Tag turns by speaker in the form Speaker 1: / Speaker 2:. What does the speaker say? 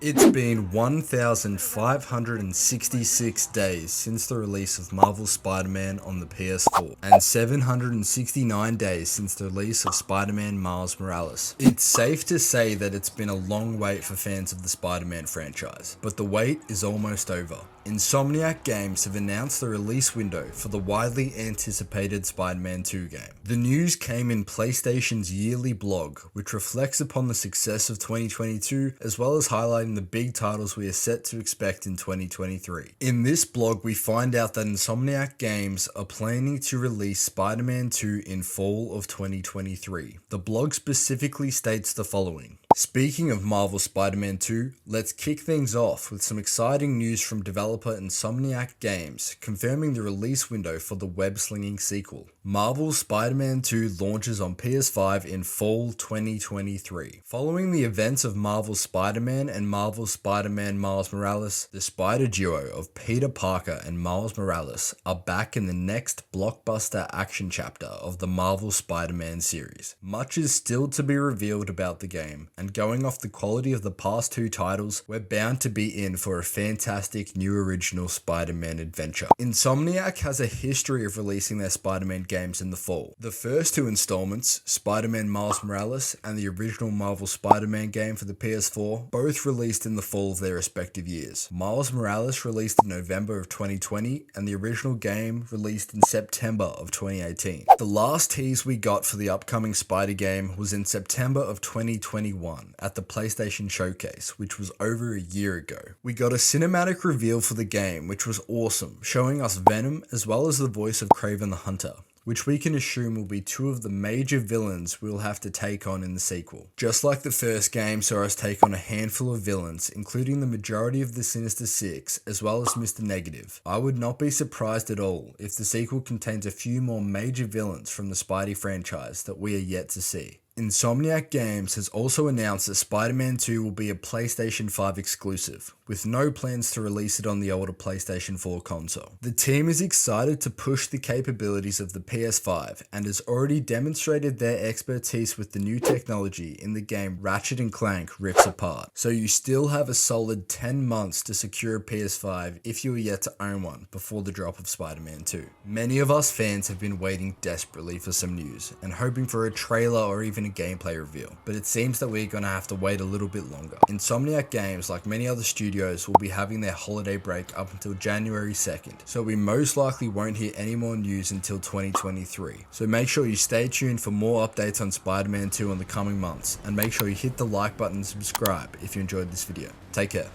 Speaker 1: It's been 1,566 days since the release of Marvel's Spider-Man on the PS4, and 769 days since the release of Spider-Man Miles Morales. It's safe to say that it's been a long wait for fans of the Spider-Man franchise, but the wait is almost over. Insomniac Games have announced the release window for the widely anticipated Spider-Man 2 game. The news came in PlayStation's yearly blog, which reflects upon the success of 2022, as well as highlighting the big titles we are set to expect in 2023. In this blog, we find out that Insomniac Games are planning to release Spider-Man 2 in fall of 2023. The blog specifically states the following. Speaking of Marvel Spider-Man 2, let's kick things off with some exciting news from developer Insomniac Games, confirming the release window for the web-slinging sequel. Marvel's Spider-Man 2 launches on PS5 in fall 2023. Following the events of Marvel's Spider-Man and Marvel's Spider-Man Miles Morales, the Spider duo of Peter Parker and Miles Morales are back in the next blockbuster action chapter of the Marvel Spider-Man series. Much is still to be revealed about the game, and going off the quality of the past two titles, we're bound to be in for a fantastic new original Spider-Man adventure. Insomniac has a history of releasing their Spider-Man games in the fall. The first two installments, Spider-Man Miles Morales and the original Marvel Spider-Man game for the PS4, both released in the fall of their respective years. Miles Morales released in November of 2020, and the original game released in September of 2018. The last tease we got for the upcoming Spider game was in September of 2021 at the PlayStation Showcase, which was over a year ago. We got a cinematic reveal for the game, which was awesome, showing us Venom as well as the voice of Kraven the Hunter, which we can assume will be two of the major villains we'll have to take on in the sequel. Just like the first game saw us take on a handful of villains, including the majority of the Sinister Six, as well as Mr. Negative. I would not be surprised at all if the sequel contains a few more major villains from the Spidey franchise that we are yet to see. Insomniac Games has also announced that Spider-Man 2 will be a PlayStation 5 exclusive, with no plans to release it on the older PlayStation 4 console. The team is excited to push the capabilities of the PS5 and has already demonstrated their expertise with the new technology in the game Ratchet & Clank Rips Apart, so you still have a solid 10 months to secure a PS5 if you are yet to own one before the drop of Spider-Man 2. Many of us fans have been waiting desperately for some news and hoping for a trailer or even a gameplay reveal, but it seems that we're gonna have to wait a little bit longer. Insomniac Games, like many other studios, will be having their holiday break up until January 2nd, so we most likely won't hear any more news until 2023. So make sure you stay tuned for more updates on Spider-Man 2 in the coming months, and make sure you hit the like button and subscribe if you enjoyed this video. Take care.